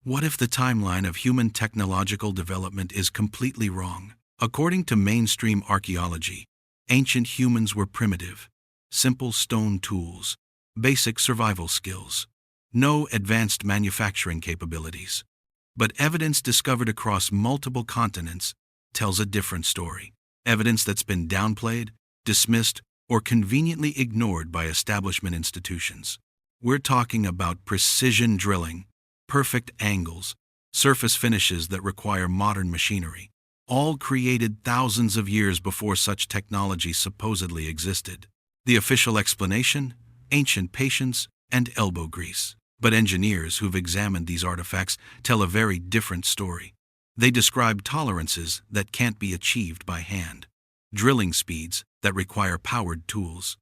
What if the timeline of human technological development is completely wrong? According to mainstream archaeology, ancient humans were primitive, simple stone tools, basic survival skills, no advanced manufacturing capabilities. But evidence discovered across multiple continents tells a different story. Evidence that's been downplayed, dismissed, or conveniently ignored by establishment institutions. We're talking about precision drilling, perfect angles, surface finishes that require modern machinery, all created thousands of years before such technology supposedly existed. The official explanation? Ancient patience and elbow grease. But engineers who've examined these artifacts tell a very different story. They describe tolerances that can't be achieved by hand, drilling speeds that require powered tools,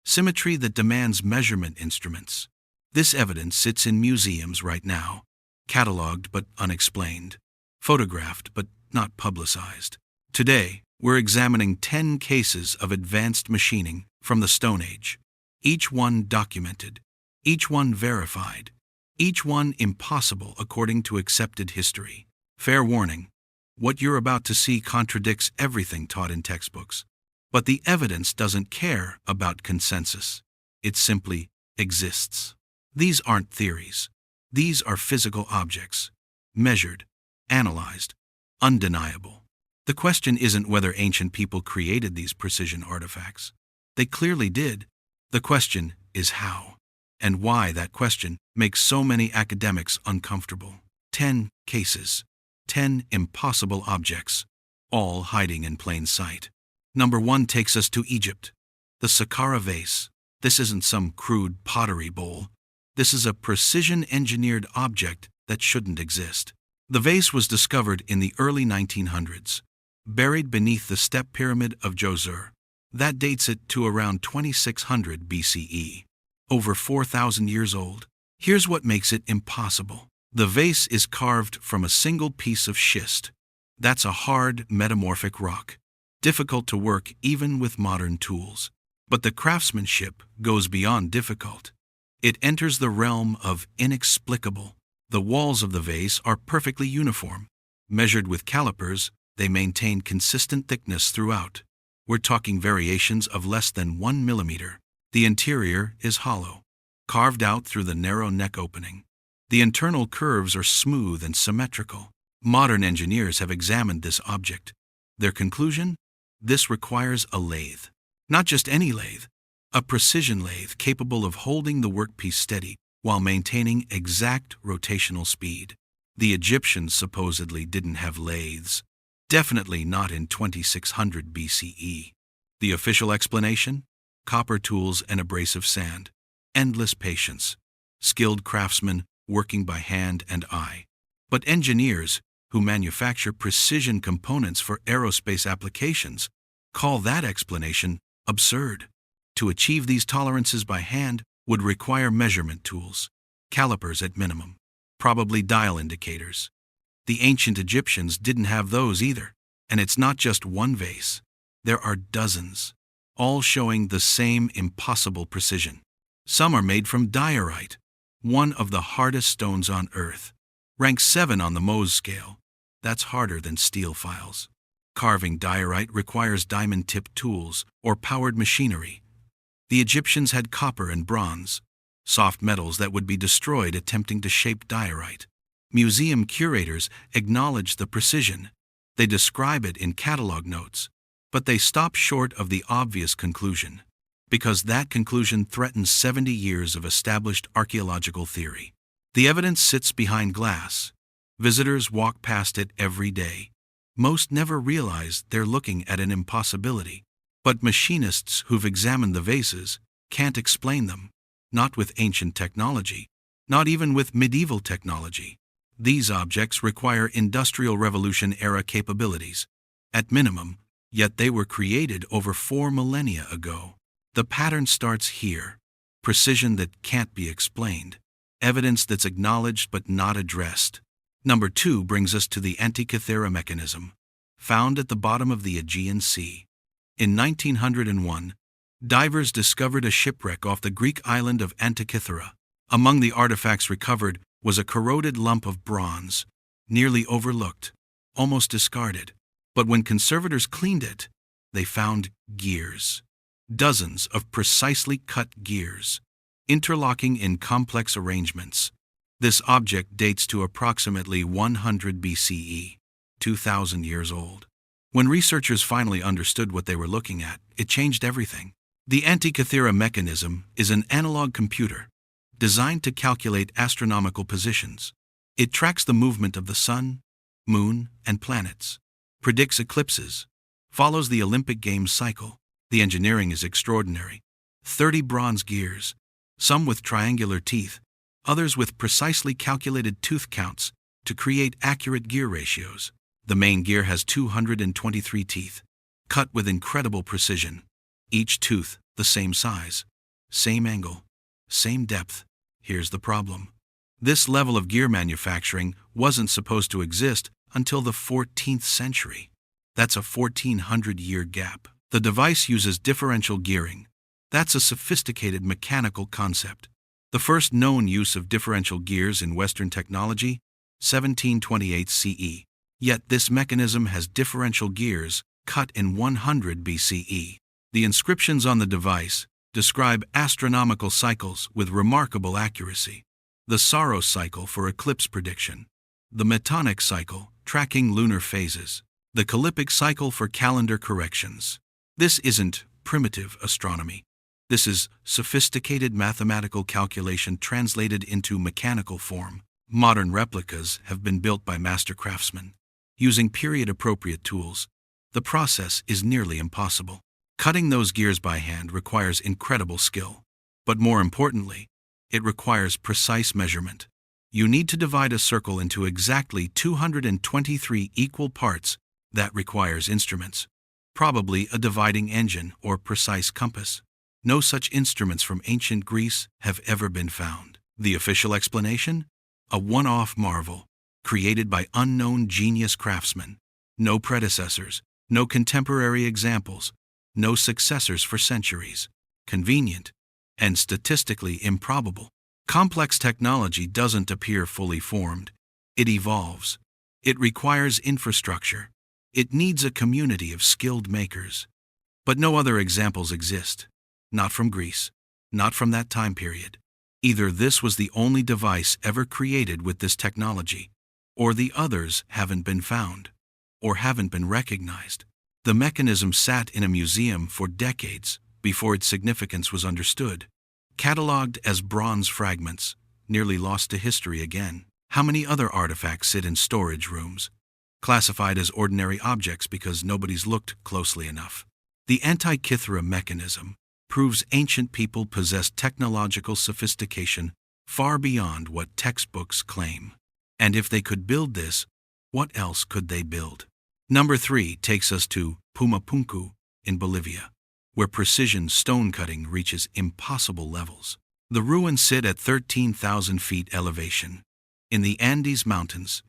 symmetry that demands measurement instruments. This evidence sits in museums right now, cataloged but unexplained, photographed but not publicized. Today, we're examining 10 cases of advanced machining from the Stone Age, each one documented, each one verified, each one impossible according to accepted history. Fair warning, what you're about to see contradicts everything taught in textbooks. But the evidence doesn't care about consensus. It simply exists. These aren't theories. These are physical objects, measured, analyzed, undeniable. The question isn't whether ancient people created these precision artifacts. They clearly did. The question is how, and why that question makes so many academics uncomfortable. 10 cases, 10 impossible objects, all hiding in plain sight. Number 1 takes us to Egypt. The Saqqara vase. This isn't some crude pottery bowl. This is a precision-engineered object that shouldn't exist. The vase was discovered in the early 1900s, buried beneath the step pyramid of Djoser. That dates it to around 2600 BCE, over 4,000 years old. Here's what makes it impossible. The vase is carved from a single piece of schist. That's a hard, metamorphic rock, difficult to work even with modern tools. But the craftsmanship goes beyond difficult. It enters the realm of inexplicable. The walls of the vase are perfectly uniform. Measured with calipers, they maintain consistent thickness throughout. We're talking variations of less than 1 millimeter. The interior is hollow, carved out through the narrow neck opening. The internal curves are smooth and symmetrical. Modern engineers have examined this object. Their conclusion? This requires a lathe. Not just any lathe, a precision lathe capable of holding the workpiece steady while maintaining exact rotational speed. The Egyptians supposedly didn't have lathes. Definitely not in 2600 BCE. The official explanation? Copper tools and abrasive sand. Endless patience. Skilled craftsmen working by hand and eye. But engineers who manufacture precision components for aerospace applications call that explanation absurd. To achieve these tolerances by hand would require measurement tools, calipers at minimum, probably dial indicators. The ancient Egyptians didn't have those either, and it's not just one vase. There are dozens, all showing the same impossible precision. Some are made from diorite, one of the hardest stones on Earth. Rank 7 on the Mohs scale. That's harder than steel files. Carving diorite requires diamond-tipped tools or powered machinery. The Egyptians had copper and bronze, soft metals that would be destroyed attempting to shape diorite. Museum curators acknowledge the precision. They describe it in catalog notes, but they stop short of the obvious conclusion, because that conclusion threatens 70 years of established archaeological theory. The evidence sits behind glass. Visitors walk past it every day. Most never realize they're looking at an impossibility. But machinists who've examined the vases can't explain them, not with ancient technology, not even with medieval technology. These objects require Industrial Revolution-era capabilities, at minimum, yet they were created over 4 millennia ago. The pattern starts here: precision that can't be explained, evidence that's acknowledged but not addressed. Number 2 brings us to the Antikythera mechanism, found at the bottom of the Aegean Sea. In 1901, divers discovered a shipwreck off the Greek island of Antikythera. Among the artifacts recovered was a corroded lump of bronze, nearly overlooked, almost discarded. But when conservators cleaned it, they found gears. Dozens of precisely cut gears, interlocking in complex arrangements. This object dates to approximately 100 BCE, 2,000 years old. When researchers finally understood what they were looking at, it changed everything. The Antikythera mechanism is an analog computer designed to calculate astronomical positions. It tracks the movement of the sun, moon, and planets, predicts eclipses, follows the Olympic Games cycle. The engineering is extraordinary. 30 bronze gears, some with triangular teeth, others with precisely calculated tooth counts to create accurate gear ratios. The main gear has 223 teeth, cut with incredible precision. Each tooth the same size, same angle, same depth. Here's the problem. This level of gear manufacturing wasn't supposed to exist until the 14th century. That's a 1400-year gap. The device uses differential gearing. That's a sophisticated mechanical concept. The first known use of differential gears in Western technology, 1728 CE. Yet this mechanism has differential gears cut in 100 BCE. The inscriptions on the device describe astronomical cycles with remarkable accuracy. The Saros cycle for eclipse prediction, the Metonic cycle tracking lunar phases, the Callipic cycle for calendar corrections. This isn't primitive astronomy. This is sophisticated mathematical calculation translated into mechanical form. Modern replicas have been built by master craftsmen. Using period-appropriate tools, the process is nearly impossible. Cutting those gears by hand requires incredible skill. But more importantly, it requires precise measurement. You need to divide a circle into exactly 223 equal parts. That requires instruments. Probably a dividing engine or precise compass. No such instruments from ancient Greece have ever been found. The official explanation? A one-off marvel, created by unknown genius craftsmen. No predecessors, no contemporary examples, no successors for centuries. Convenient and statistically improbable. Complex technology doesn't appear fully formed. It evolves. It requires infrastructure. It needs a community of skilled makers. But no other examples exist. Not from Greece. Not from that time period. Either this was the only device ever created with this technology, or the others haven't been found, or haven't been recognized. The mechanism sat in a museum for decades before its significance was understood. Catalogued as bronze fragments, nearly lost to history again. How many other artifacts sit in storage rooms, classified as ordinary objects because nobody's looked closely enough? The Antikythera mechanism proves ancient people possessed technological sophistication far beyond what textbooks claim. And if they could build this, what else could they build? Number 3 takes us to Pumapunku in Bolivia, where precision stone cutting reaches impossible levels. The ruins sit at 13,000 feet elevation, in the Andes Mountains,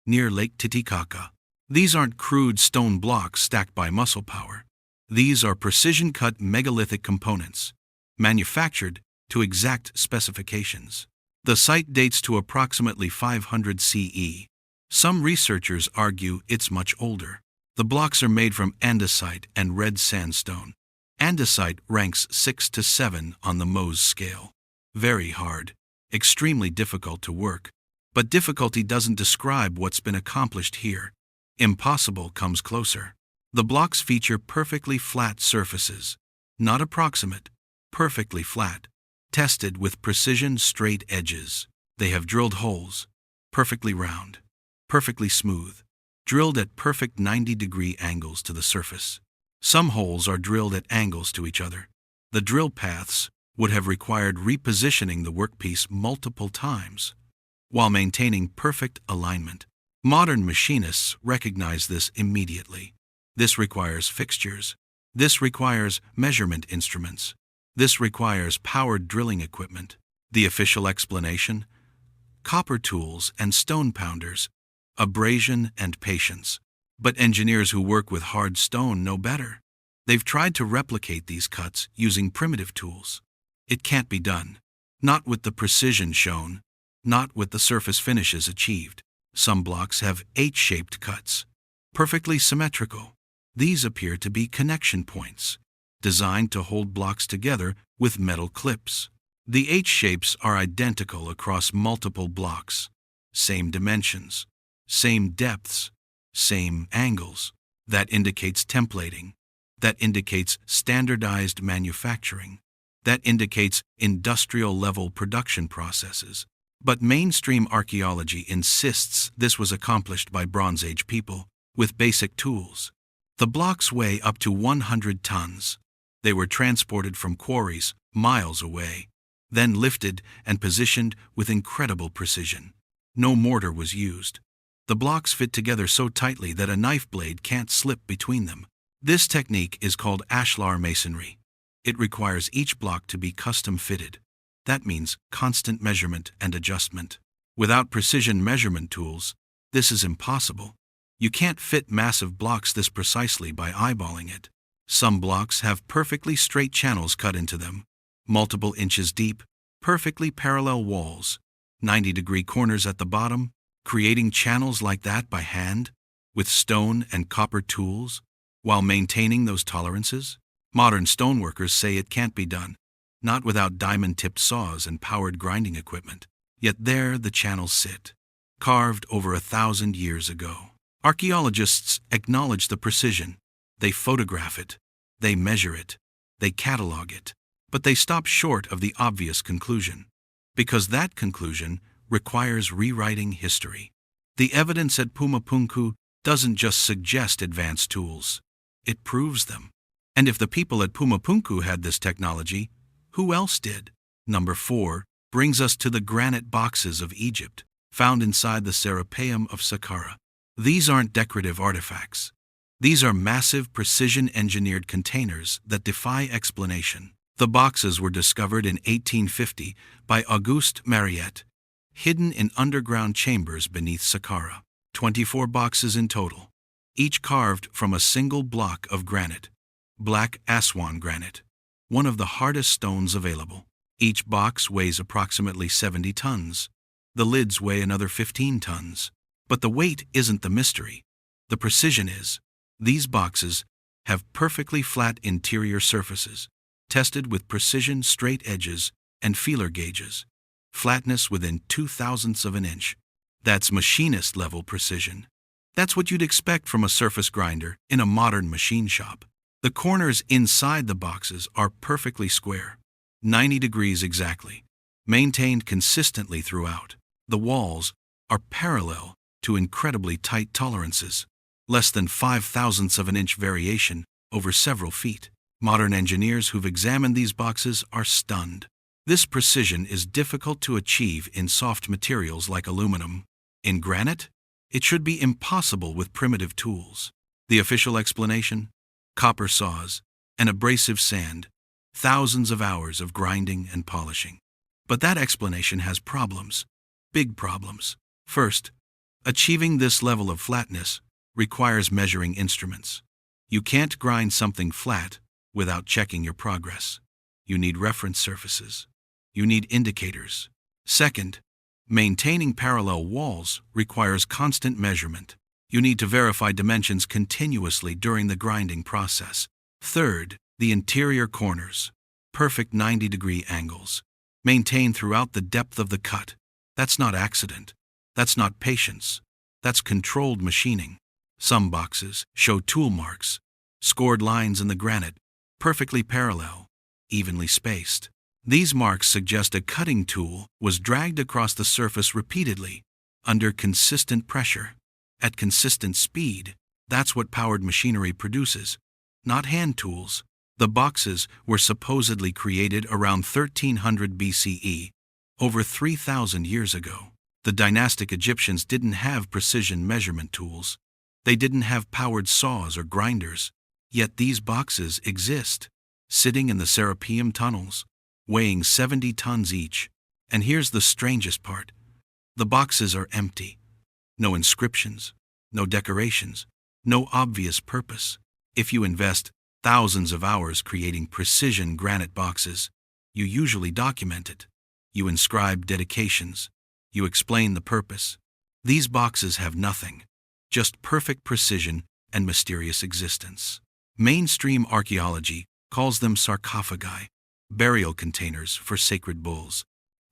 near Lake Titicaca. These aren't crude stone blocks stacked by muscle power. These are precision-cut megalithic components, manufactured to exact specifications. The site dates to approximately 500 CE. Some researchers argue it's much older. The blocks are made from andesite and red sandstone. Andesite ranks 6 to 7 on the Mohs scale. Very hard, extremely difficult to work. But difficulty doesn't describe what's been accomplished here. Impossible comes closer. The blocks feature perfectly flat surfaces, not approximate, perfectly flat, tested with precision straight edges. They have drilled holes, perfectly round, perfectly smooth, drilled at perfect 90-degree angles to the surface. Some holes are drilled at angles to each other. The drill paths would have required repositioning the workpiece multiple times, while maintaining perfect alignment. Modern machinists recognize this immediately. This requires fixtures. This requires measurement instruments. This requires powered drilling equipment. The official explanation? Copper tools and stone pounders, abrasion and patience. But engineers who work with hard stone know better. They've tried to replicate these cuts using primitive tools. It can't be done. Not with the precision shown. not with the surface finishes achieved. Some blocks have H-shaped cuts, perfectly symmetrical. These appear to be connection points, designed to hold blocks together with metal clips. The H-shapes are identical across multiple blocks. Same dimensions, same depths, same angles. That indicates templating. That indicates standardized manufacturing. That indicates industrial-level production processes. But mainstream archaeology insists this was accomplished by Bronze Age people with basic tools. The blocks weigh up to 100 tons. They were transported from quarries miles away, then lifted and positioned with incredible precision. No mortar was used. The blocks fit together so tightly that a knife blade can't slip between them. This technique is called ashlar masonry. It requires each block to be custom fitted. That means constant measurement and adjustment. Without precision measurement tools, this is impossible. You can't fit massive blocks this precisely by eyeballing it. Some blocks have perfectly straight channels cut into them, multiple inches deep, perfectly parallel walls, 90-degree corners at the bottom. Creating channels like that by hand, with stone and copper tools, while maintaining those tolerances? Modern stoneworkers say it can't be done, not without diamond-tipped saws and powered grinding equipment. Yet there the channels sit, carved over 1,000 years ago. Archaeologists acknowledge the precision. They photograph it, they measure it, they catalog it. But they stop short of the obvious conclusion. Because that conclusion requires rewriting history. The evidence at Pumapunku doesn't just suggest advanced tools, it proves them. And if the people at Pumapunku had this technology, who else did? Number 4 brings us to the granite boxes of Egypt, found inside the Serapeum of Saqqara. These aren't decorative artifacts. These are massive, precision-engineered containers that defy explanation. The boxes were discovered in 1850 by Auguste Mariette, hidden in underground chambers beneath Saqqara. 24 boxes in total, each carved from a single block of granite, black Aswan granite, one of the hardest stones available. Each box weighs approximately 70 tons. The lids weigh another 15 tons. But the weight isn't the mystery. The precision is. These boxes have perfectly flat interior surfaces, tested with precision straight edges and feeler gauges. Flatness within 0.02 of an inch. That's machinist-level precision. That's what you'd expect from a surface grinder in a modern machine shop. The corners inside the boxes are perfectly square, 90 degrees exactly, maintained consistently throughout. The walls are parallel to incredibly tight tolerances, less than 0.005 of an inch variation over several feet. Modern engineers who've examined these boxes are stunned. This precision is difficult to achieve in soft materials like aluminum. In granite, it should be impossible with primitive tools. The official explanation? Copper saws and abrasive sand, thousands of hours of grinding and polishing. But that explanation has problems, big problems. First, achieving this level of flatness requires measuring instruments. You can't grind something flat without checking your progress. You need reference surfaces. You need indicators. Second, maintaining parallel walls requires constant measurement. You need to verify dimensions continuously during the grinding process. Third, the interior corners, perfect 90-degree angles, maintained throughout the depth of the cut. That's not accident. That's not patience. That's controlled machining. Some boxes show tool marks, scored lines in the granite, perfectly parallel, evenly spaced. These marks suggest a cutting tool was dragged across the surface repeatedly, under consistent pressure, at consistent speed. That's what powered machinery produces, not hand tools. The boxes were supposedly created around 1300 BCE, over 3,000 years ago. The dynastic Egyptians didn't have precision measurement tools. They didn't have powered saws or grinders. Yet these boxes exist, sitting in the Serapeum tunnels, weighing 70 tons each. And here's the strangest part. The boxes are empty. No inscriptions, no decorations, no obvious purpose. If you invest thousands of hours creating precision granite boxes, you usually document it. You inscribe dedications. You explain the purpose. These boxes have nothing, just perfect precision and mysterious existence. Mainstream archaeology calls them sarcophagi, burial containers for sacred bulls.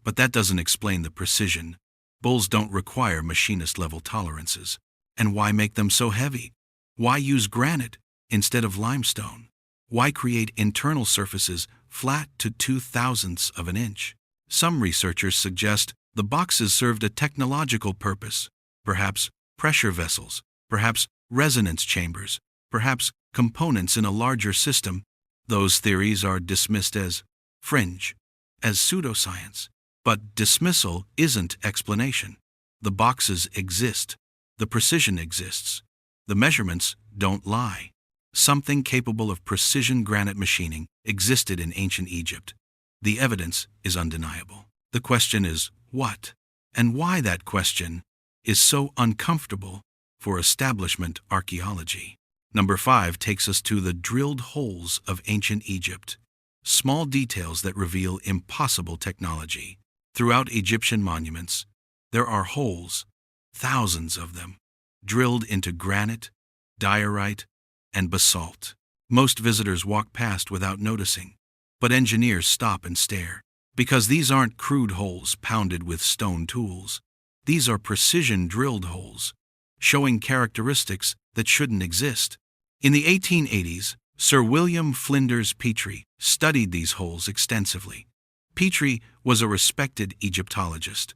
But that doesn't explain the precision. Bulls don't require machinist-level tolerances. And why make them so heavy? Why use granite instead of limestone? Why create internal surfaces flat to 0.02 of an inch? Some researchers suggest the boxes served a technological purpose, perhaps pressure vessels, perhaps resonance chambers, perhaps components in a larger system. Those theories are dismissed as fringe, as pseudoscience. But dismissal isn't explanation. The boxes exist. The precision exists. The measurements don't lie. Something capable of precision granite machining existed in ancient Egypt. The evidence is undeniable. The question is, what? And why that question is so uncomfortable for establishment archaeology. Number 5 takes us to the drilled holes of ancient Egypt. Small details that reveal impossible technology. Throughout Egyptian monuments, there are holes, thousands of them, drilled into granite, diorite, and basalt. Most visitors walk past without noticing, but engineers stop and stare, because these aren't crude holes pounded with stone tools. These are precision-drilled holes, showing characteristics that shouldn't exist. In the 1880s, Sir William Flinders Petrie studied these holes extensively. Petrie was a respected Egyptologist,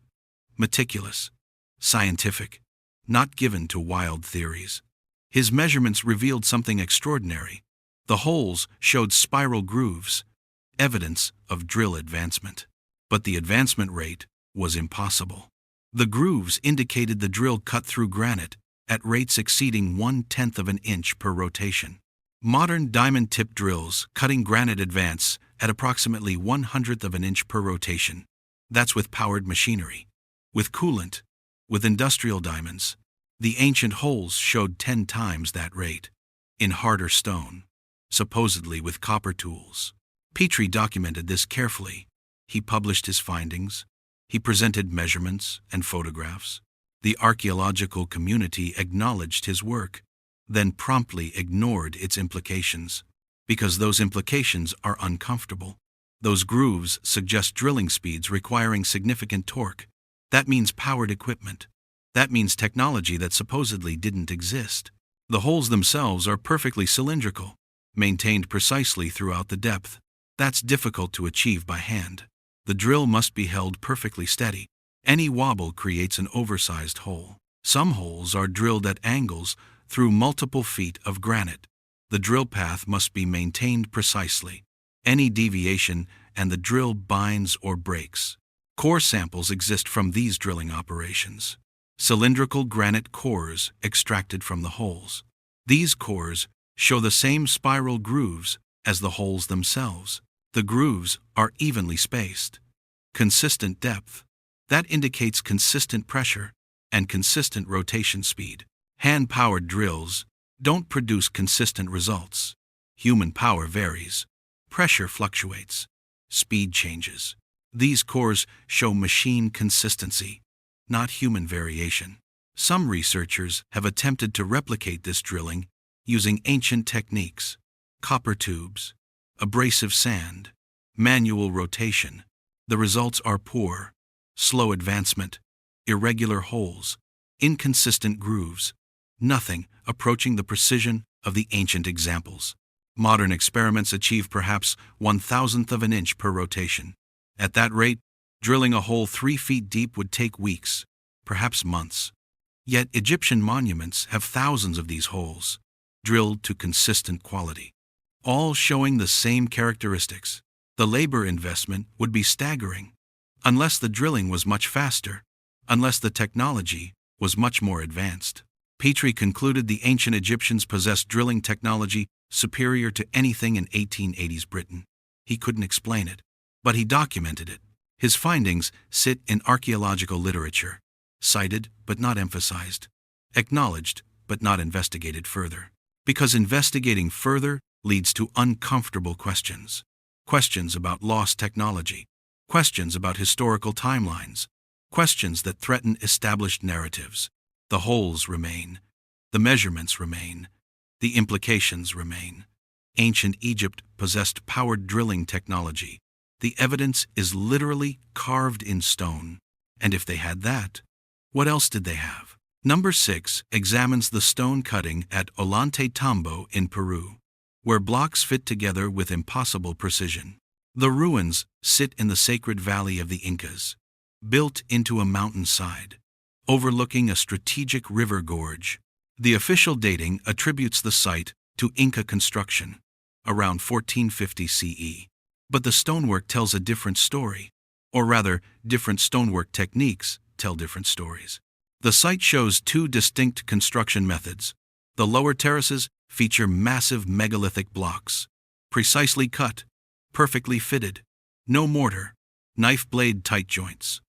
meticulous, scientific, not given to wild theories. His measurements revealed something extraordinary. The holes showed spiral grooves, evidence of drill advancement. But the advancement rate was impossible. The grooves indicated the drill cut through granite at rates exceeding 1/10 of an inch per rotation. Modern diamond-tip drills cutting granite advance at approximately 1/100th of an inch per rotation. That's with powered machinery. With coolant, with industrial diamonds, the ancient holes showed 10 times that rate, in harder stone, supposedly with copper tools. Petrie documented this carefully. He published his findings. He presented measurements and photographs. The archaeological community acknowledged his work, then promptly ignored its implications, because those implications are uncomfortable. Those grooves suggest drilling speeds requiring significant torque. That means powered equipment. That means technology that supposedly didn't exist. The holes themselves are perfectly cylindrical, maintained precisely throughout the depth. That's difficult to achieve by hand. The drill must be held perfectly steady. Any wobble creates an oversized hole. Some holes are drilled at angles through multiple feet of granite. The drill path must be maintained precisely. Any deviation and the drill binds or breaks. Core samples exist from these drilling operations. Cylindrical granite cores extracted from the holes. These cores show the same spiral grooves as the holes themselves. The grooves are evenly spaced. Consistent depth. That indicates consistent pressure and consistent rotation speed. Hand-powered drills don't produce consistent results. Human power varies. Pressure fluctuates. Speed changes. These cores show machine consistency, not human variation. Some researchers have attempted to replicate this drilling using ancient techniques: copper tubes, abrasive sand, manual rotation. The results are poor. Slow advancement, irregular holes, inconsistent grooves, nothing approaching the precision of the ancient examples. Modern experiments achieve perhaps 1/1000th of an inch per rotation. At that rate, drilling a hole 3 feet deep would take weeks, perhaps months. Yet Egyptian monuments have thousands of these holes, drilled to consistent quality, all showing the same characteristics. The labor investment would be staggering, unless the drilling was much faster, unless the technology was much more advanced. Petrie concluded the ancient Egyptians possessed drilling technology superior to anything in 1880s Britain. He couldn't explain it, but he documented it. His findings sit in archaeological literature, cited but not emphasized, acknowledged but not investigated further. Because investigating further leads to uncomfortable questions. Questions about lost technology. Questions about historical timelines. questions that threaten established narratives. The holes remain, the measurements remain, the implications remain. Ancient Egypt possessed powered drilling technology. The evidence is literally carved in stone. And if they had that, what else did they have? Number 6 examines the stone cutting at Ollantaytambo in Peru, where blocks fit together with impossible precision. The ruins sit in the sacred valley of the Incas, built into a mountainside, overlooking a strategic river gorge. The official dating attributes the site to Inca construction, around 1450 CE. But the stonework tells a different story, or rather, different stonework techniques tell different stories. The site shows two distinct construction methods. The lower terraces feature massive megalithic blocks, precisely cut, perfectly fitted, no mortar, knife blade tight joints.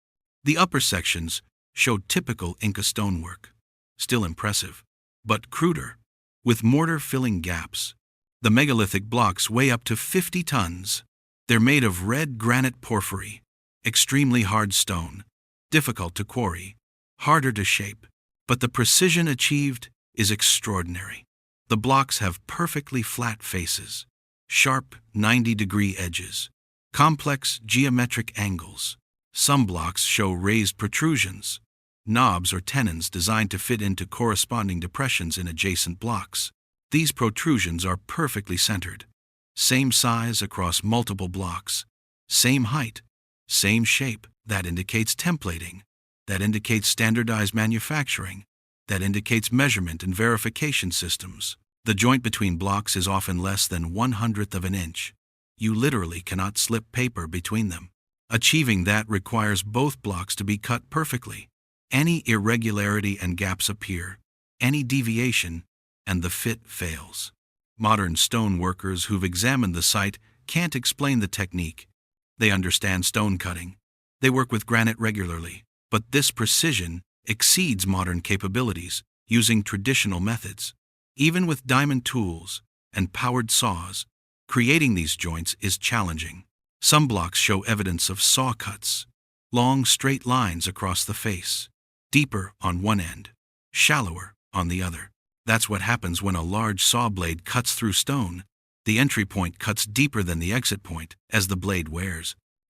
The upper sections show typical Inca stonework, still impressive, but cruder, with mortar filling gaps. The megalithic blocks weigh up to 50 tons. They're made of red granite porphyry, extremely hard stone, difficult to quarry, harder to shape, but the precision achieved is extraordinary. The blocks have perfectly flat faces, sharp 90-degree edges, complex geometric angles. Some blocks show raised protrusions, knobs or tenons designed to fit into corresponding depressions in adjacent blocks. These protrusions are perfectly centered, same size across multiple blocks, same height, same shape. That indicates templating. That indicates standardized manufacturing. That indicates measurement and verification systems. The joint between blocks is often less than 1/100th of an inch. You literally cannot slip paper between them. Achieving that requires both blocks to be cut perfectly. Any irregularity and gaps appear, any deviation, and the fit fails. Modern stone workers who've examined the site can't explain the technique. They understand stone cutting. They work with granite regularly, but this precision exceeds modern capabilities using traditional methods. Even with diamond tools and powered saws, creating these joints is challenging. Some blocks show evidence of saw cuts, long straight lines across the face, deeper on one end, shallower on the other. That's what happens when a large saw blade cuts through stone. The entry point cuts deeper than the exit point as the blade wears.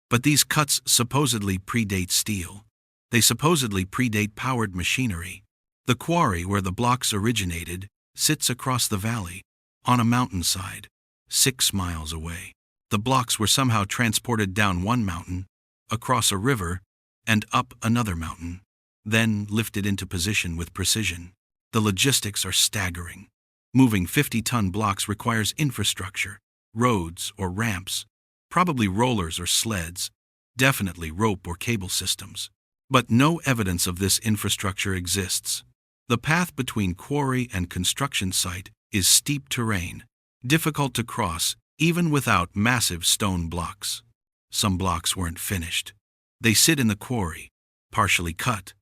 But these cuts supposedly predate steel. They supposedly predate powered machinery. The quarry where the blocks originated sits across the valley, on a mountainside, 6 miles away. The blocks were somehow transported down one mountain, across a river, and up another mountain, then lifted into position with precision. The logistics are staggering. Moving 50-ton blocks requires infrastructure, roads or ramps, probably rollers or sleds, definitely rope or cable systems. But no evidence of this infrastructure exists. The path between quarry and construction site is steep terrain, difficult to cross even without massive stone blocks. Some blocks weren't finished. They sit in the quarry, partially cut,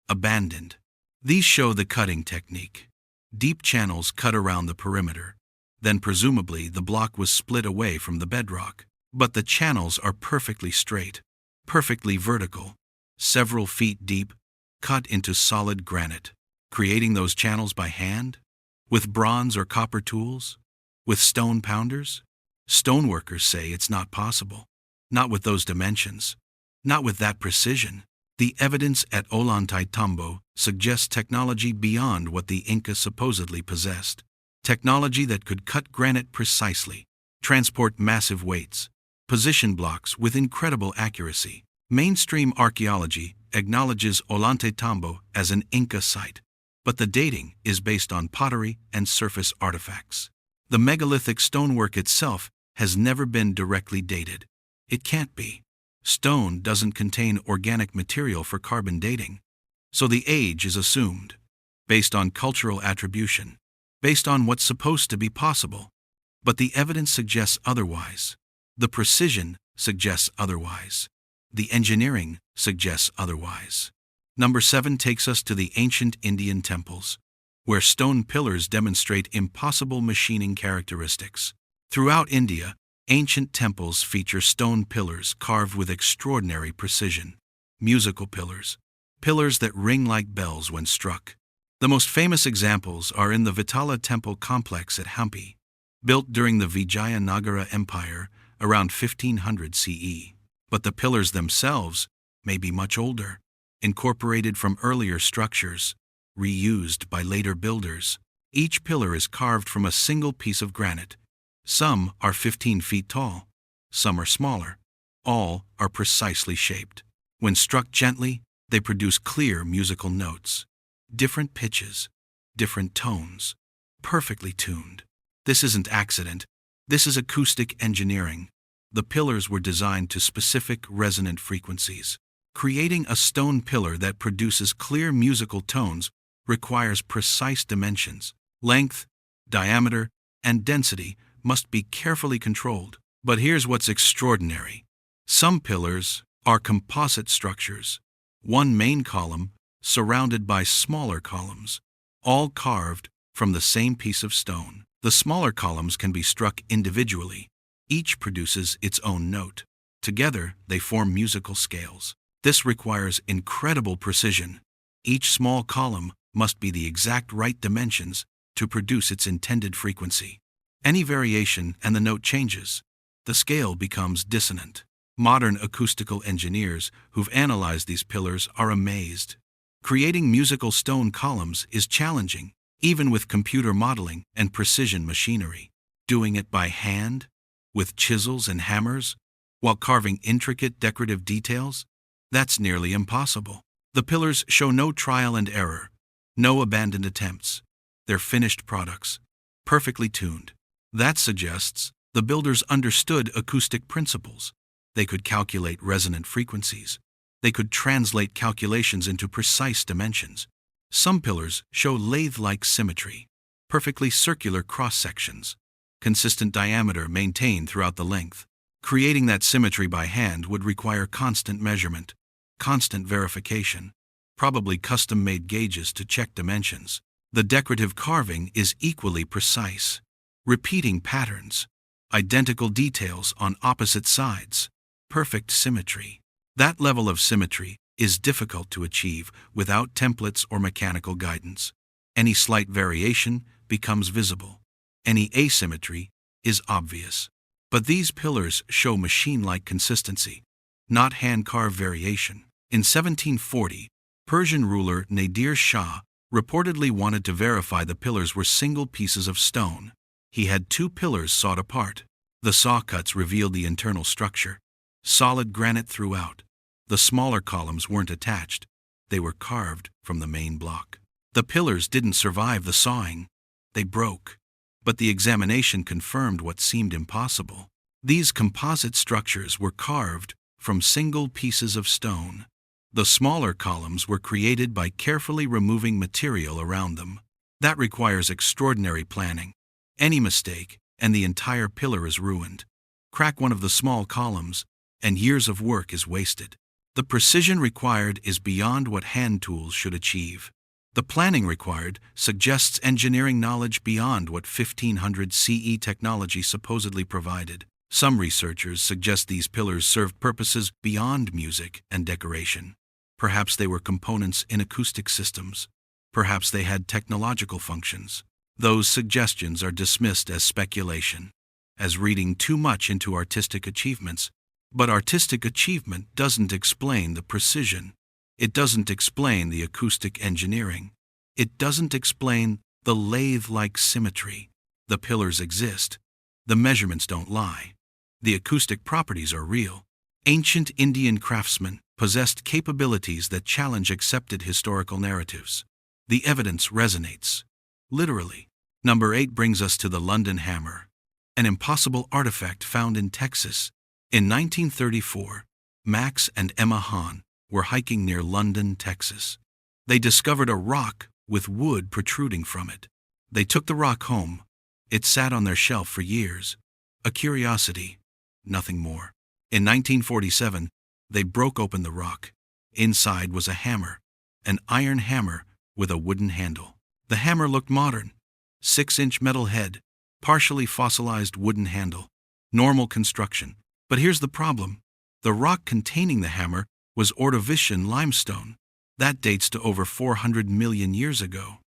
abandoned. These show the cutting technique. Deep channels cut around the perimeter. Then presumably the block was split away from the bedrock. But the channels are perfectly straight, perfectly vertical, several feet deep, cut into solid granite. Creating those channels by hand? With bronze or copper tools? With stone pounders? Stoneworkers say it's not possible. Not with those dimensions. Not with that precision. The evidence at Ollantaytambo suggests technology beyond what the Incas supposedly possessed. Technology that could cut granite precisely, transport massive weights, position blocks with incredible accuracy. Mainstream archaeology acknowledges Ollantaytambo as an Inca site, but the dating is based on pottery and surface artifacts. The megalithic stonework itself has never been directly dated. It can't be. Stone doesn't contain organic material for carbon dating, so the age is assumed, based on cultural attribution, based on what's supposed to be possible. But the evidence suggests otherwise. The precision suggests otherwise. The engineering suggests otherwise. Number 7 takes us to the ancient Indian temples, where stone pillars demonstrate impossible machining characteristics. Throughout India, ancient temples feature stone pillars carved with extraordinary precision. Musical pillars. Pillars that ring like bells when struck. The most famous examples are in the Vitala temple complex at Hampi, built during the Vijayanagara Empire around 1500 CE. But the pillars themselves may be much older, incorporated from earlier structures, reused by later builders. Each pillar is carved from a single piece of granite. Some are 15 feet tall, some are smaller. All are precisely shaped. When struck gently, they produce clear musical notes. Different pitches, different tones, perfectly tuned. This isn't accident, this is acoustic engineering. The pillars were designed to specific resonant frequencies. Creating a stone pillar that produces clear musical tones requires precise dimensions. Length, diameter, and density must be carefully controlled. But here's what's extraordinary. Some pillars are composite structures. One main column surrounded by smaller columns, all carved from the same piece of stone. The smaller columns can be struck individually. Each produces its own note. Together, they form musical scales. This requires incredible precision. Each small column must be the exact right dimensions to produce its intended frequency. Any variation and the note changes. The scale becomes dissonant. Modern acoustical engineers who've analyzed these pillars are amazed. Creating musical stone columns is challenging, even with computer modeling and precision machinery. Doing it by hand, with chisels and hammers, while carving intricate decorative details, that's nearly impossible. The pillars show no trial and error, no abandoned attempts. They're finished products, perfectly tuned. That suggests the builders understood acoustic principles. They could calculate resonant frequencies. They could translate calculations into precise dimensions. Some pillars show lathe-like symmetry, perfectly circular cross-sections, consistent diameter maintained throughout the length. Creating that symmetry by hand would require constant measurement, constant verification, probably custom-made gauges to check dimensions. The decorative carving is equally precise. Repeating patterns, identical details on opposite sides, perfect symmetry. That level of symmetry is difficult to achieve without templates or mechanical guidance. Any slight variation becomes visible. Any asymmetry is obvious. But these pillars show machine-like consistency, not hand-carved variation. In 1740, Persian ruler Nadir Shah reportedly wanted to verify the pillars were single pieces of stone. He had two pillars sawed apart. The saw cuts revealed the internal structure. Solid granite throughout. The smaller columns weren't attached. They were carved from the main block. The pillars didn't survive the sawing. They broke. But the examination confirmed what seemed impossible. These composite structures were carved from single pieces of stone. The smaller columns were created by carefully removing material around them. That requires extraordinary planning. Any mistake, and the entire pillar is ruined. Crack one of the small columns, and years of work is wasted. The precision required is beyond what hand tools should achieve. The planning required suggests engineering knowledge beyond what 1500 CE technology supposedly provided. Some researchers suggest these pillars served purposes beyond music and decoration. Perhaps they were components in acoustic systems. Perhaps they had technological functions. Those suggestions are dismissed as speculation, as reading too much into artistic achievements. But artistic achievement doesn't explain the precision. It doesn't explain the acoustic engineering. It doesn't explain the lathe-like symmetry. The pillars exist. The measurements don't lie. The acoustic properties are real. Ancient Indian craftsmen possessed capabilities that challenge accepted historical narratives. The evidence resonates. Literally. Number 8 brings us to the London hammer, an impossible artifact found in Texas. In 1934, Max and Emma Hahn were hiking near London, Texas. They discovered a rock with wood protruding from it. They took the rock home. It sat on their shelf for years. A curiosity, nothing more. In 1947, they broke open the rock. Inside was a hammer, an iron hammer with a wooden handle. The hammer looked modern. 6-inch metal head, partially fossilized wooden handle, normal construction. But here's the problem. The rock containing the hammer was Ordovician limestone. That dates to over 400 million years ago.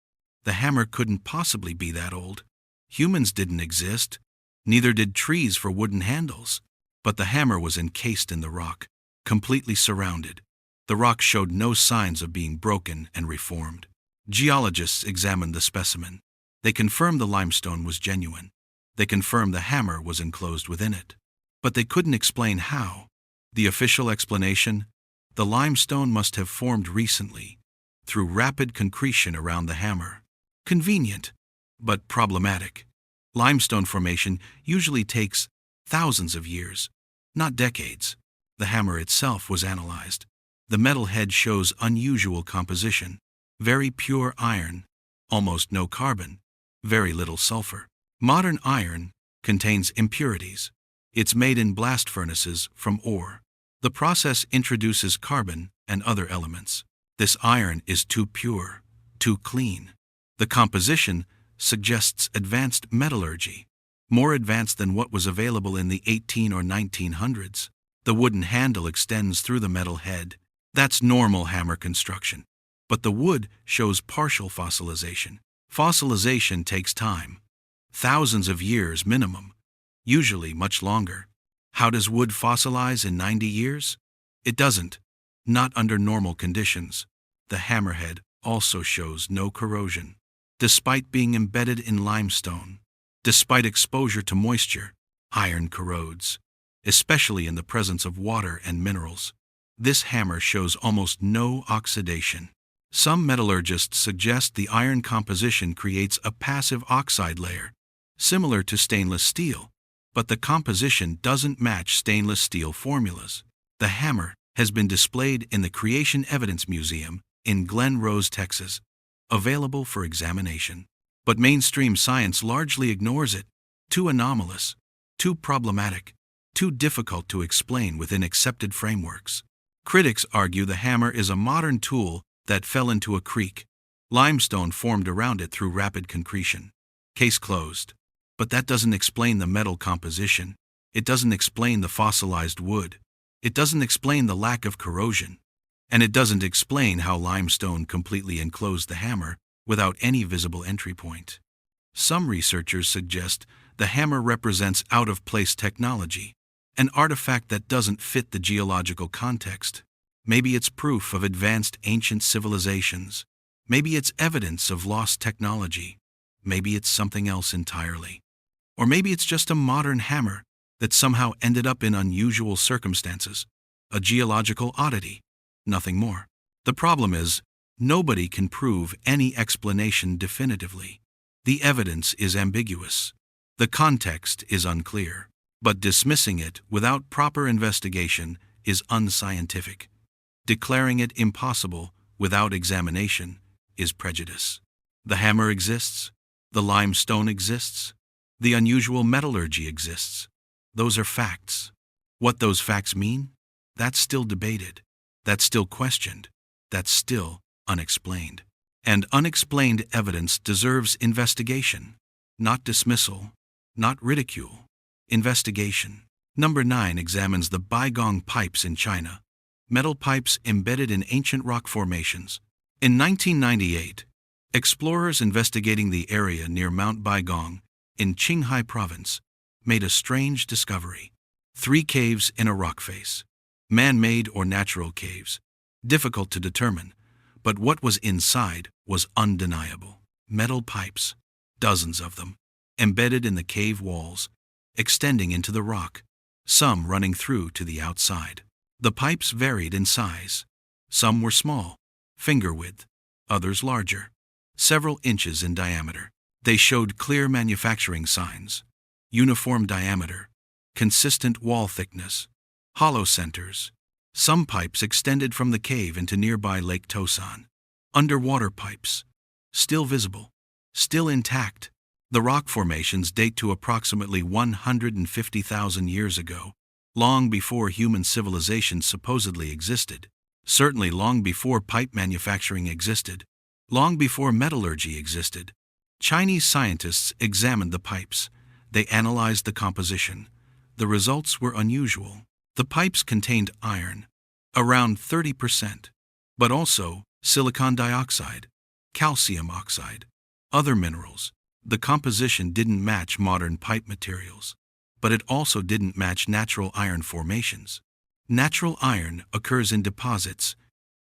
The hammer couldn't possibly be that old. Humans didn't exist, neither did trees for wooden handles. But the hammer was encased in the rock, completely surrounded. The rock showed no signs of being broken and reformed. Geologists examined the specimen. They confirmed the limestone was genuine. They confirmed the hammer was enclosed within it. But they couldn't explain how. The official explanation? The limestone must have formed recently, through rapid concretion around the hammer. Convenient, but problematic. Limestone formation usually takes thousands of years, not decades. The hammer itself was analyzed. The metal head shows unusual composition. Very pure iron, almost no carbon, very little sulfur. Modern iron contains impurities. It's made in blast furnaces from ore. The process introduces carbon and other elements. This iron is too pure, too clean. The composition suggests advanced metallurgy, more advanced than what was available in the 18 or 1900s. The wooden handle extends through the metal head. That's normal hammer construction. But the wood shows partial fossilization. Fossilization takes time. Thousands of years minimum, usually much longer. How does wood fossilize in 90 years? It doesn't. Not under normal conditions. The hammerhead also shows no corrosion. Despite being embedded in limestone, despite exposure to moisture, iron corrodes, especially in the presence of water and minerals. This hammer shows almost no oxidation. Some metallurgists suggest the iron composition creates a passive oxide layer, similar to stainless steel, but the composition doesn't match stainless steel formulas. The hammer has been displayed in the Creation Evidence Museum in Glen Rose, Texas, available for examination. But mainstream science largely ignores it. Too anomalous, too problematic, too difficult to explain within accepted frameworks. Critics argue the hammer is a modern tool that fell into a creek. Limestone formed around it through rapid concretion. Case closed. But that doesn't explain the metal composition. It doesn't explain the fossilized wood. It doesn't explain the lack of corrosion. And it doesn't explain how limestone completely enclosed the hammer without any visible entry point. Some researchers suggest the hammer represents out-of-place technology, an artifact that doesn't fit the geological context. Maybe it's proof of advanced ancient civilizations. Maybe it's evidence of lost technology. Maybe it's something else entirely. Or maybe it's just a modern hammer that somehow ended up in unusual circumstances, a geological oddity, nothing more. The problem is, nobody can prove any explanation definitively. The evidence is ambiguous. The context is unclear. But dismissing it without proper investigation is unscientific. Declaring it impossible without examination is prejudice. The hammer exists. The limestone exists. The unusual metallurgy exists. Those are facts. What those facts mean? That's still debated. That's still questioned. That's still unexplained. And unexplained evidence deserves investigation, not dismissal, not ridicule. Investigation. Number 9 examines the Baigong pipes in China. Metal pipes embedded in ancient rock formations. In 1998, explorers investigating the area near Mount Baigong in Qinghai province made a strange discovery. 3 caves in a rock face. Man-made or natural caves. Difficult to determine, but what was inside was undeniable. Metal pipes, dozens of them, embedded in the cave walls, extending into the rock, some running through to the outside. The pipes varied in size. Some were small, finger width, others larger, several inches in diameter. They showed clear manufacturing signs: uniform diameter, consistent wall thickness, hollow centers. Some pipes extended from the cave into nearby Lake Tosan. Underwater pipes, still visible, still intact. The rock formations date to approximately 150,000 years ago, long before human civilization supposedly existed, certainly long before pipe manufacturing existed, long before metallurgy existed. Chinese scientists examined the pipes. They analyzed the composition. The results were unusual. The pipes contained iron, around 30%, but also silicon dioxide, calcium oxide, other minerals. The composition didn't match modern pipe materials, but it also didn't match natural iron formations. Natural iron occurs in deposits,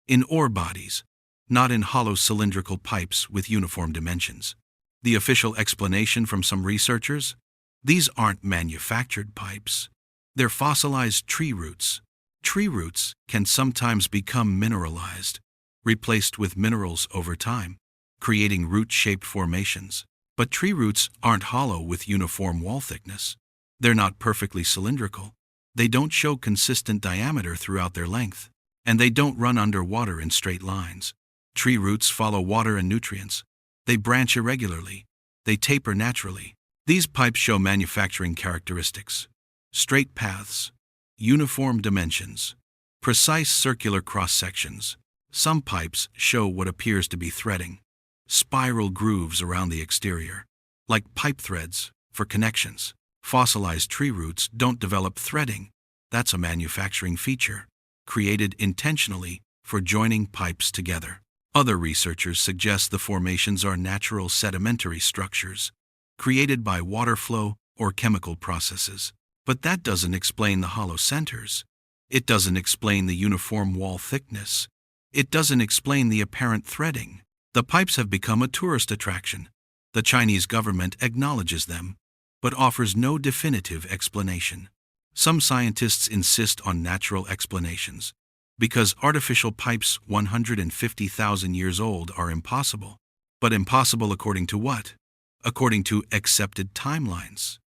in ore bodies, not in hollow cylindrical pipes with uniform dimensions. The official explanation from some researchers? These aren't manufactured pipes. They're fossilized tree roots. Tree roots can sometimes become mineralized, replaced with minerals over time, creating root-shaped formations. But tree roots aren't hollow with uniform wall thickness. They're not perfectly cylindrical. They don't show consistent diameter throughout their length, and they don't run underwater in straight lines. Tree roots follow water and nutrients. They branch irregularly. They taper naturally. These pipes show manufacturing characteristics: straight paths, uniform dimensions, precise circular cross-sections. Some pipes show what appears to be threading, spiral grooves around the exterior, like pipe threads for connections. Fossilized tree roots don't develop threading. That's a manufacturing feature, created intentionally for joining pipes together. Other researchers suggest the formations are natural sedimentary structures, created by water flow or chemical processes. But that doesn't explain the hollow centers. It doesn't explain the uniform wall thickness. It doesn't explain the apparent threading. The pipes have become a tourist attraction. The Chinese government acknowledges them, but offers no definitive explanation. Some scientists insist on natural explanations, because artificial pipes 150,000 years old are impossible. But impossible according to what? According to accepted timelines.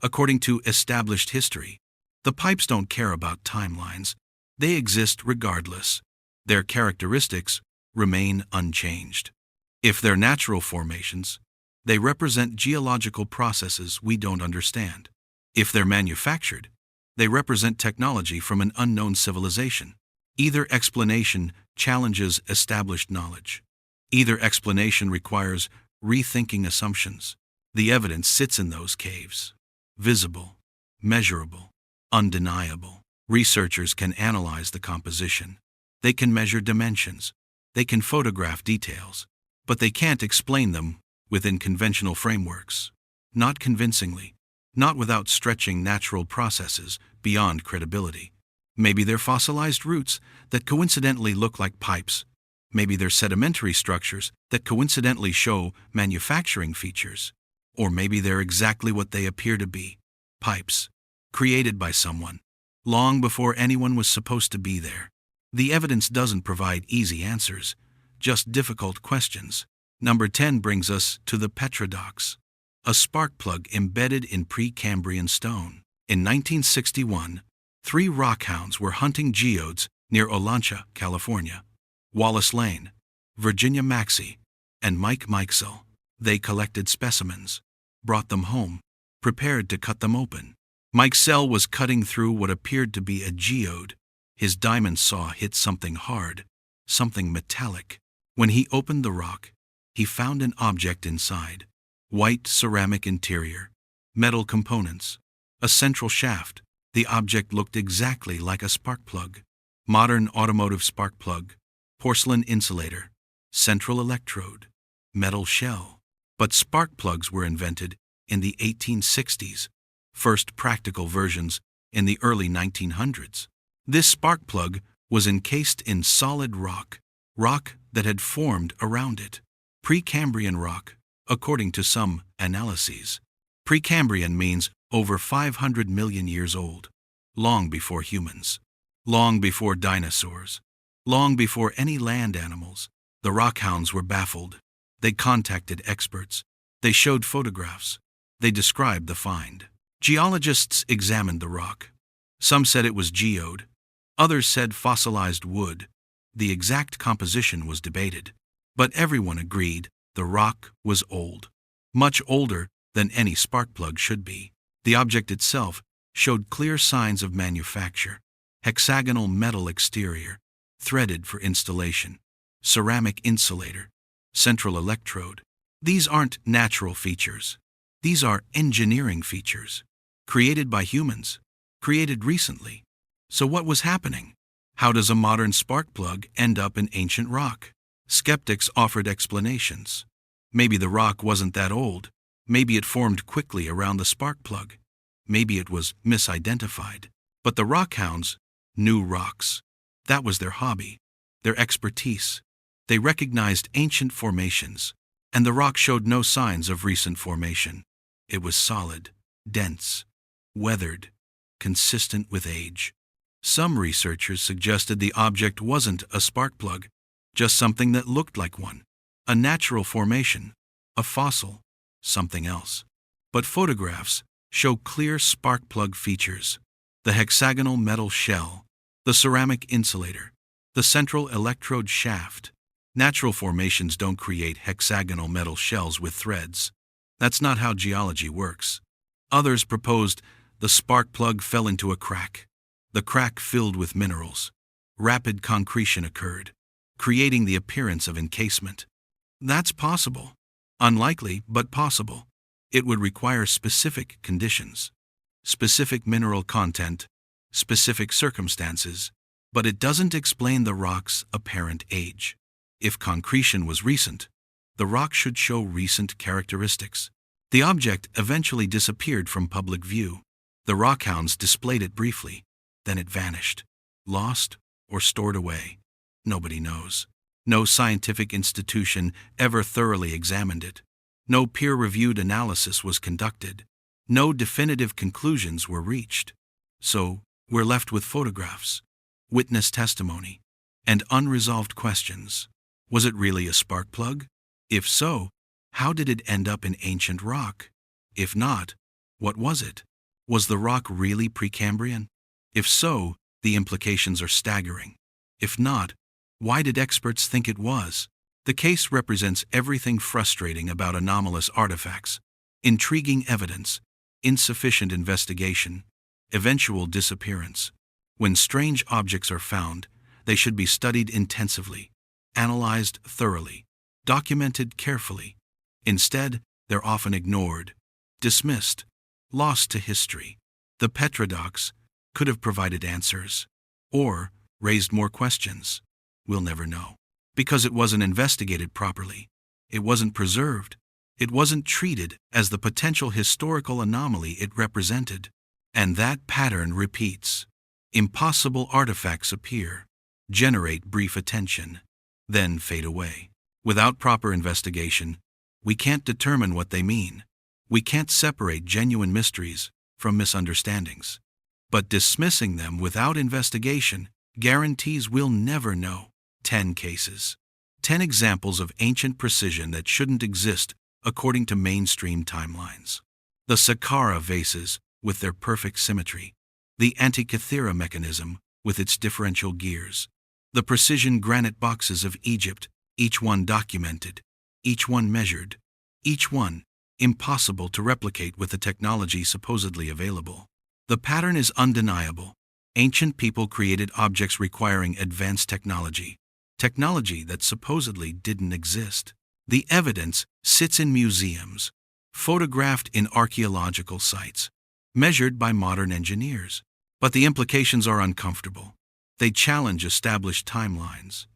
According to established history. The pipes don't care about timelines. They exist regardless. Their characteristics remain unchanged. If they're natural formations, they represent geological processes we don't understand. If they're manufactured, they represent technology from an unknown civilization. Either explanation challenges established knowledge. Either explanation requires rethinking assumptions. The evidence sits in those caves. Visible, measurable, undeniable. Researchers can analyze the composition. They can measure dimensions. They can photograph details. But they can't explain them within conventional frameworks. Not convincingly. Not without stretching natural processes beyond credibility. Maybe they're fossilized roots that coincidentally look like pipes. Maybe they're sedimentary structures that coincidentally show manufacturing features. Or maybe they're exactly what they appear to be: pipes, created by someone, long before anyone was supposed to be there. The evidence doesn't provide easy answers, just difficult questions. Number 10 brings us to the petrodox, a spark plug embedded in Precambrian stone. In 1961, 3 rockhounds were hunting geodes near Olancha, California. Wallace Lane, Virginia Maxey, and Mike Mikesell. They collected specimens, brought them home, prepared to cut them open. Mikesell was cutting through what appeared to be a geode. His diamond saw hit something hard, something metallic. When he opened the rock, he found an object inside: white ceramic interior, metal components, a central shaft. The object looked exactly like a spark plug. Modern automotive spark plug, porcelain insulator, central electrode, metal shell. But spark plugs were invented in the 1860s, first practical versions in the early 1900s. This spark plug was encased in solid rock that had formed around it. Precambrian rock, according to some analyses. Precambrian means over 500 million years old, long before humans, long before dinosaurs, long before any land animals. The rockhounds were baffled. They contacted experts. They showed photographs. They described the find. Geologists examined the rock. Some said it was geode. Others said fossilized wood. The exact composition was debated. But everyone agreed the rock was old. Much older than any spark plug should be. The object itself showed clear signs of manufacture: hexagonal metal exterior, threaded for installation, ceramic insulator, central electrode. These aren't natural features. These are engineering features, created by humans, created recently. So what was happening? How does a modern spark plug end up in ancient rock? Skeptics offered explanations. Maybe the rock wasn't that old. Maybe it formed quickly around the spark plug. Maybe it was misidentified. But the rockhounds knew rocks. That was their hobby, their expertise. They recognized ancient formations, and the rock showed no signs of recent formation. It was solid, dense, weathered, consistent with age. Some researchers suggested the object wasn't a spark plug, just something that looked like one, a natural formation, a fossil, something else. But photographs show clear spark plug features: the hexagonal metal shell, the ceramic insulator, the central electrode shaft. Natural formations don't create hexagonal metal shells with threads. That's not how geology works. Others proposed the spark plug fell into a crack. The crack filled with minerals. Rapid concretion occurred, creating the appearance of encasement. That's possible. Unlikely, but possible. It would require specific conditions, specific mineral content, specific circumstances, but it doesn't explain the rock's apparent age. If concretion was recent, the rock should show recent characteristics. The object eventually disappeared from public view. The rockhounds displayed it briefly, then it vanished. Lost or stored away? Nobody knows. No scientific institution ever thoroughly examined it. No peer-reviewed analysis was conducted. No definitive conclusions were reached. So, we're left with photographs, witness testimony, and unresolved questions. Was it really a spark plug? If so, how did it end up in ancient rock? If not, what was it? Was the rock really Precambrian? If so, the implications are staggering. If not, why did experts think it was? The case represents everything frustrating about anomalous artifacts: intriguing evidence, insufficient investigation, eventual disappearance. When strange objects are found, they should be studied intensively, analyzed thoroughly, documented carefully. Instead, they're often ignored, dismissed, lost to history. The petrodox could have provided answers, or raised more questions. We'll never know. Because it wasn't investigated properly. It wasn't preserved. It wasn't treated as the potential historical anomaly it represented. And that pattern repeats. Impossible artifacts appear, generate brief attention, then fade away. Without proper investigation, we can't determine what they mean. We can't separate genuine mysteries from misunderstandings. But dismissing them without investigation guarantees we'll never know. 10 cases. 10 examples of ancient precision that shouldn't exist according to mainstream timelines. The Saqqara vases with their perfect symmetry. The Antikythera mechanism with its differential gears. The precision granite boxes of Egypt, each one documented, each one measured, each one impossible to replicate with the technology supposedly available. The pattern is undeniable. Ancient people created objects requiring advanced technology that supposedly didn't exist. The evidence sits in museums, photographed in archaeological sites, measured by modern engineers. But the implications are uncomfortable. They challenge established timelines.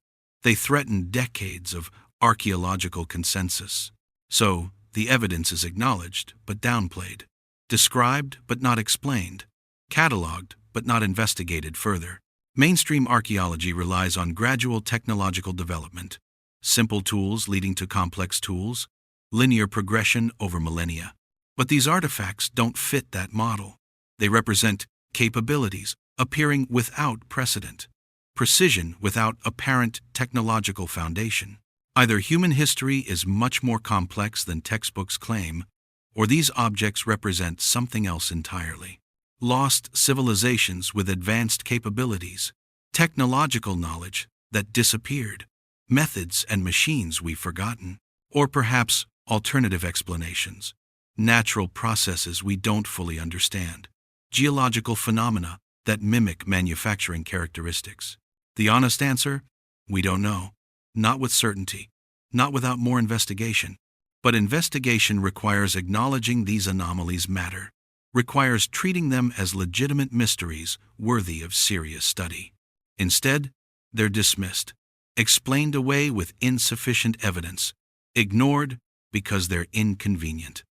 They threaten decades of archaeological consensus. So, the evidence is acknowledged but downplayed, described but not explained, cataloged but not investigated further. Mainstream archaeology relies on gradual technological development, simple tools leading to complex tools, linear progression over millennia. But these artifacts don't fit that model. They represent capabilities appearing without precedent, precision without apparent technological foundation. Either human history is much more complex than textbooks claim, or these objects represent something else entirely. Lost civilizations with advanced capabilities, technological knowledge that disappeared, methods and machines we've forgotten, or perhaps alternative explanations, natural processes we don't fully understand, geological phenomena that mimic manufacturing characteristics. The honest answer? We don't know. Not with certainty, not without more investigation. But investigation requires acknowledging these anomalies matter, requires treating them as legitimate mysteries worthy of serious study. Instead, they're dismissed, explained away with insufficient evidence, ignored because they're inconvenient.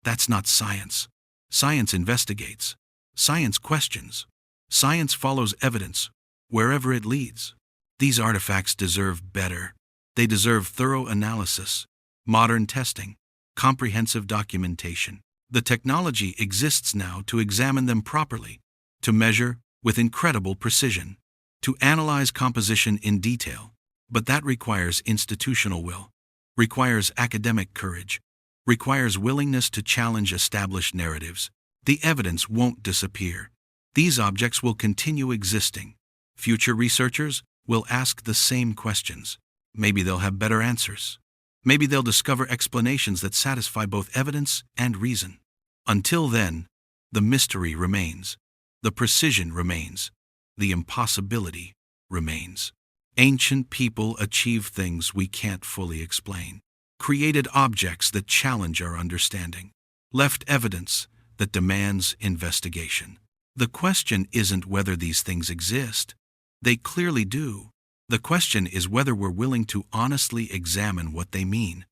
That's not science. Science investigates. Science questions. Science follows evidence, wherever it leads. These artifacts deserve better. They deserve thorough analysis, modern testing, comprehensive documentation. The technology exists now to examine them properly, to measure with incredible precision, to analyze composition in detail. But that requires institutional will, requires academic courage, requires willingness to challenge established narratives. The evidence won't disappear. These objects will continue existing. Future researchers will ask the same questions. Maybe they'll have better answers. Maybe they'll discover explanations that satisfy both evidence and reason. Until then, the mystery remains. The precision remains. The impossibility remains. Ancient people achieved things we can't fully explain, created objects that challenge our understanding, left evidence that demands investigation. The question isn't whether these things exist. They clearly do. The question is whether we're willing to honestly examine what they mean,